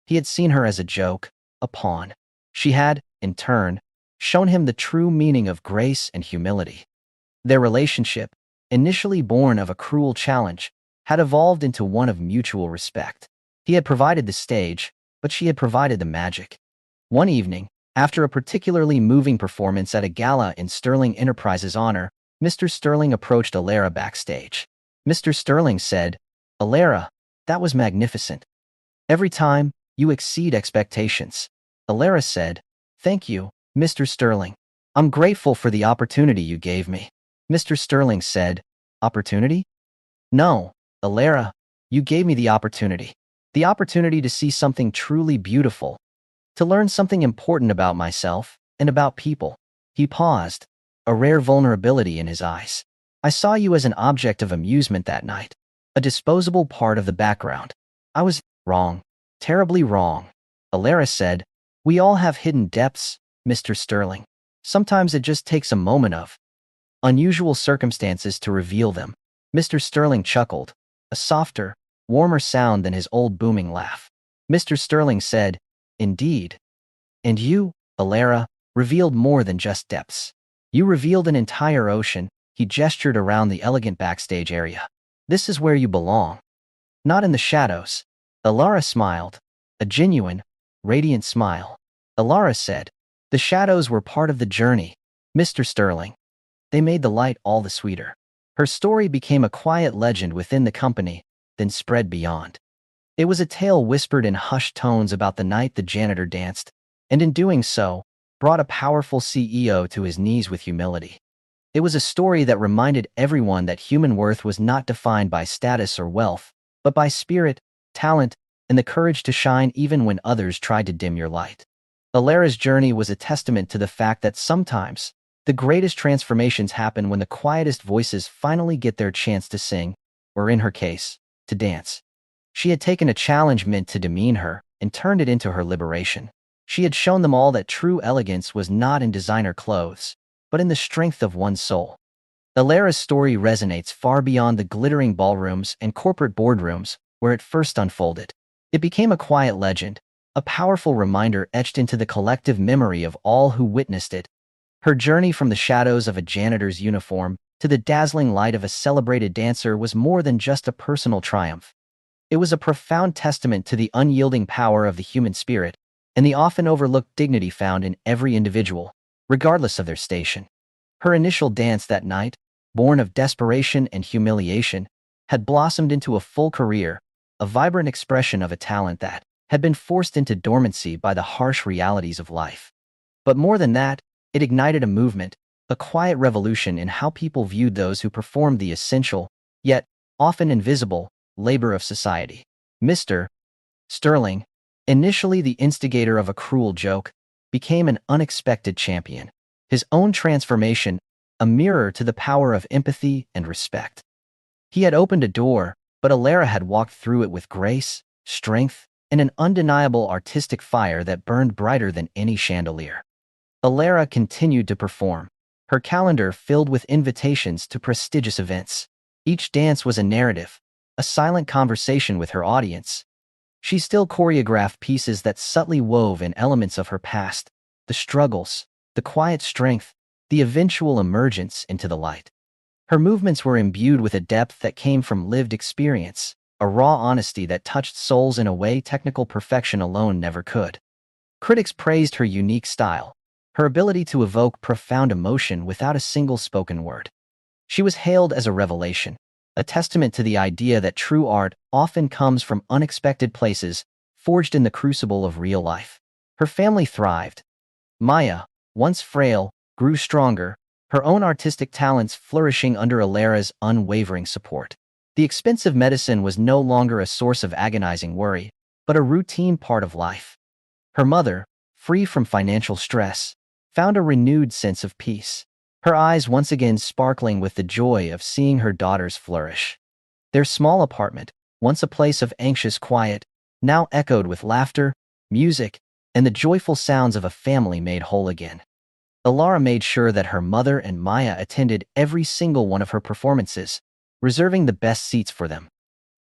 He had seen her as a joke, a pawn. She had, in turn, shown him the true meaning of grace and humility. Their relationship, initially born of a cruel challenge, had evolved into one of mutual respect. He had provided the stage, but she had provided the magic. One evening, after a particularly moving performance at a gala in Sterling Enterprises' honor, Mr. Sterling approached Alara backstage. Mr. Sterling said, "Alara, that was magnificent. Every time, you exceed expectations." Alara said, "Thank you, Mr. Sterling. I'm grateful for the opportunity you gave me." Mr. Sterling said, "Opportunity? No, Alara, you gave me the opportunity. The opportunity to see something truly beautiful, to learn something important about myself and about people." He paused, a rare vulnerability in his eyes. "I saw you as an object of amusement that night, a disposable part of the background. I was wrong, terribly wrong." Alara said, "We all have hidden depths, Mr. Sterling. Sometimes it just takes a moment of unusual circumstances to reveal them." Mr. Sterling chuckled, a softer, warmer sound than his old booming laugh. Mr. Sterling said, "Indeed. And you, Alara, revealed more than just depths. You revealed an entire ocean." He gestured around the elegant backstage area. "This is where you belong." Not in the shadows. Alara smiled. A genuine, radiant smile. Alara said, "The shadows were part of the journey, Mr. Sterling. They made the light all the sweeter." Her story became a quiet legend within the company, then spread beyond. It was a tale whispered in hushed tones about the night the janitor danced, and in doing so, brought a powerful CEO to his knees with humility. It was a story that reminded everyone that human worth was not defined by status or wealth, but by spirit, talent, and the courage to shine even when others tried to dim your light. Alara's journey was a testament to the fact that sometimes, the greatest transformations happen when the quietest voices finally get their chance to sing, or in her case, to dance. She had taken a challenge meant to demean her and turned it into her liberation. She had shown them all that true elegance was not in designer clothes, but in the strength of one's soul. Alara's story resonates far beyond the glittering ballrooms and corporate boardrooms where it first unfolded. It became a quiet legend, a powerful reminder etched into the collective memory of all who witnessed it. Her journey from the shadows of a janitor's uniform to the dazzling light of a celebrated dancer was more than just a personal triumph. It was a profound testament to the unyielding power of the human spirit and the often overlooked dignity found in every individual, regardless of their station. Her initial dance that night, born of desperation and humiliation, had blossomed into a full career, a vibrant expression of a talent that had been forced into dormancy by the harsh realities of life. But more than that, it ignited a movement, a quiet revolution in how people viewed those who performed the essential, yet often invisible, labor of society. Mr. Sterling, initially the instigator of a cruel joke, became an unexpected champion. His own transformation, a mirror to the power of empathy and respect. He had opened a door, but Alara had walked through it with grace, strength, and an undeniable artistic fire that burned brighter than any chandelier. Alara continued to perform, her calendar filled with invitations to prestigious events. Each dance was a narrative, a silent conversation with her audience. She still choreographed pieces that subtly wove in elements of her past, the struggles, the quiet strength, the eventual emergence into the light. Her movements were imbued with a depth that came from lived experience, a raw honesty that touched souls in a way technical perfection alone never could. Critics praised her unique style, her ability to evoke profound emotion without a single spoken word. She was hailed as a revelation, a testament to the idea that true art often comes from unexpected places, forged in the crucible of real life. Her family thrived. Maya, once frail, grew stronger, her own artistic talents flourishing under Alara's unwavering support. The expensive medicine was no longer a source of agonizing worry, but a routine part of life. Her mother, free from financial stress, found a renewed sense of peace, her eyes once again sparkling with the joy of seeing her daughters flourish. Their small apartment, once a place of anxious quiet, now echoed with laughter, music, and the joyful sounds of a family made whole again. Alara made sure that her mother and Maya attended every single one of her performances, reserving the best seats for them.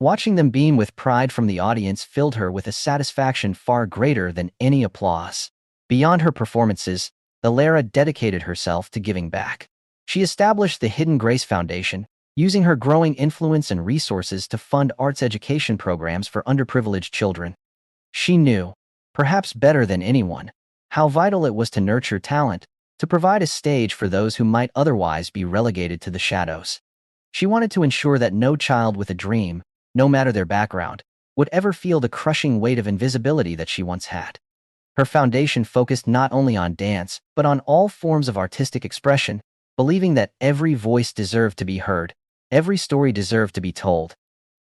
Watching them beam with pride from the audience filled her with a satisfaction far greater than any applause. Beyond her performances, Alara dedicated herself to giving back. She established the Hidden Grace Foundation, using her growing influence and resources to fund arts education programs for underprivileged children. She knew, perhaps better than anyone, how vital it was to nurture talent, to provide a stage for those who might otherwise be relegated to the shadows. She wanted to ensure that no child with a dream, no matter their background, would ever feel the crushing weight of invisibility that she once had. Her foundation focused not only on dance, but on all forms of artistic expression, believing that every voice deserved to be heard, every story deserved to be told.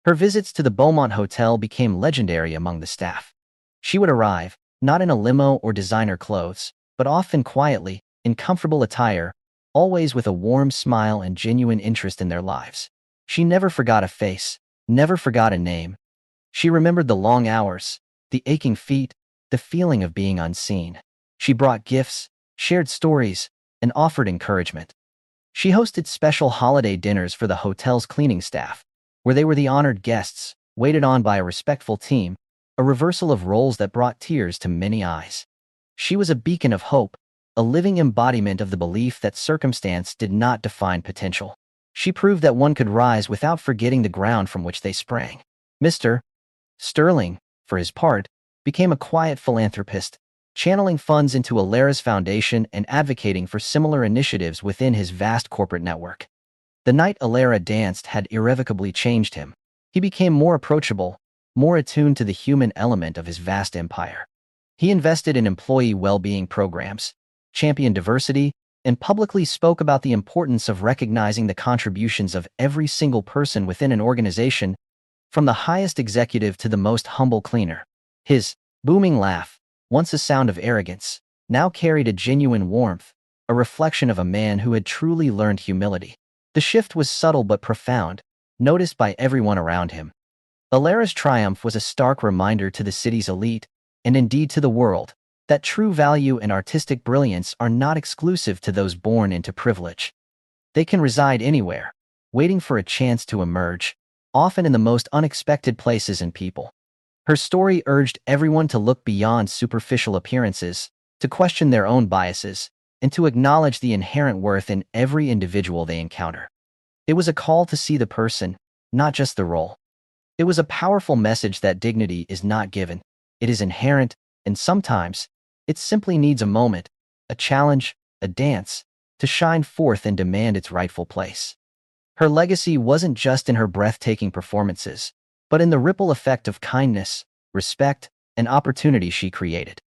Her visits to the Beaumont Hotel became legendary among the staff. She would arrive, not in a limo or designer clothes, but often quietly, in comfortable attire, always with a warm smile and genuine interest in their lives. She never forgot a face, never forgot a name. She remembered the long hours, the aching feet, the feeling of being unseen. She brought gifts, shared stories, and offered encouragement. She hosted special holiday dinners for the hotel's cleaning staff, where they were the honored guests, waited on by a respectful team, a reversal of roles that brought tears to many eyes. She was a beacon of hope, a living embodiment of the belief that circumstance did not define potential. She proved that one could rise without forgetting the ground from which they sprang. Mr. Sterling, for his part, became a quiet philanthropist, channeling funds into Alara's foundation and advocating for similar initiatives within his vast corporate network. The night Alara danced had irrevocably changed him. He became more approachable, more attuned to the human element of his vast empire. He invested in employee well-being programs, championed diversity, and publicly spoke about the importance of recognizing the contributions of every single person within an organization, from the highest executive to the most humble cleaner. His booming laugh, once a sound of arrogance, now carried a genuine warmth, a reflection of a man who had truly learned humility. The shift was subtle but profound, noticed by everyone around him. Alara's triumph was a stark reminder to the city's elite, and indeed to the world, that true value and artistic brilliance are not exclusive to those born into privilege. They can reside anywhere, waiting for a chance to emerge, often in the most unexpected places and people. Her story urged everyone to look beyond superficial appearances, to question their own biases, and to acknowledge the inherent worth in every individual they encounter. It was a call to see the person, not just the role. It was a powerful message that dignity is not given, it is inherent, and sometimes, it simply needs a moment, a challenge, a dance, to shine forth and demand its rightful place. Her legacy wasn't just in her breathtaking performances, but in the ripple effect of kindness, respect, and opportunity she created.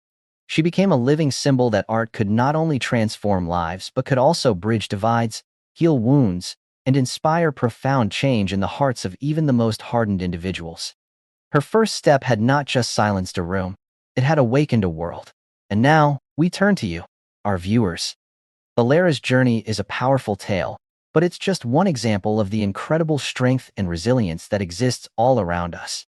She became a living symbol that art could not only transform lives but could also bridge divides, heal wounds, and inspire profound change in the hearts of even the most hardened individuals. Her first step had not just silenced a room, it had awakened a world. And now, we turn to you, our viewers. Alara's journey is a powerful tale, but it's just one example of the incredible strength and resilience that exists all around us.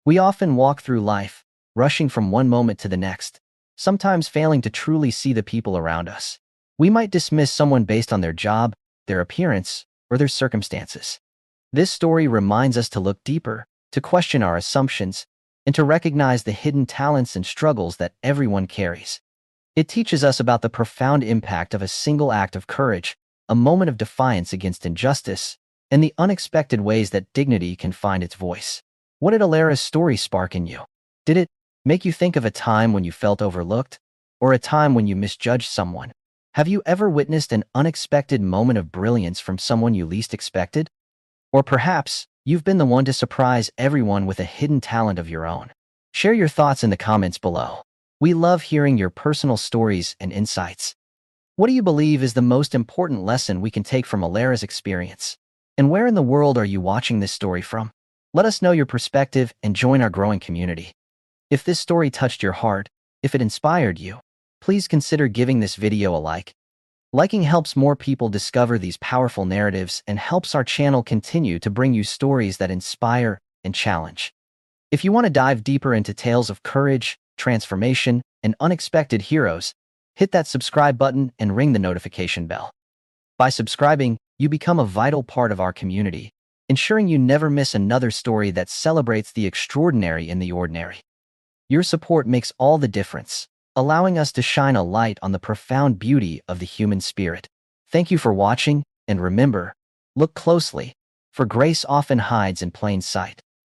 We often walk through life, rushing from one moment to the next, sometimes failing to truly see the people around us. We might dismiss someone based on their job, their appearance, or their circumstances. This story reminds us to look deeper, to question our assumptions, and to recognize the hidden talents and struggles that everyone carries. It teaches us about the profound impact of a single act of courage, a moment of defiance against injustice, and the unexpected ways that dignity can find its voice. What did Alara's story spark in you? Did it make you think of a time when you felt overlooked, or a time when you misjudged someone? Have you ever witnessed an unexpected moment of brilliance from someone you least expected? Or perhaps, you've been the one to surprise everyone with a hidden talent of your own. Share your thoughts in the comments below. We love hearing your personal stories and insights. What do you believe is the most important lesson we can take from Alara's experience? And where in the world are you watching this story from? Let us know your perspective and join our growing community. If this story touched your heart, if it inspired you, please consider giving this video a like. Liking helps more people discover these powerful narratives and helps our channel continue to bring you stories that inspire and challenge. If you want to dive deeper into tales of courage, transformation, and unexpected heroes, hit that subscribe button and ring the notification bell. By subscribing, you become a vital part of our community, ensuring you never miss another story that celebrates the extraordinary in the ordinary. Your support makes all the difference, allowing us to shine a light on the profound beauty of the human spirit. Thank you for watching, and remember, look closely, for grace often hides in plain sight.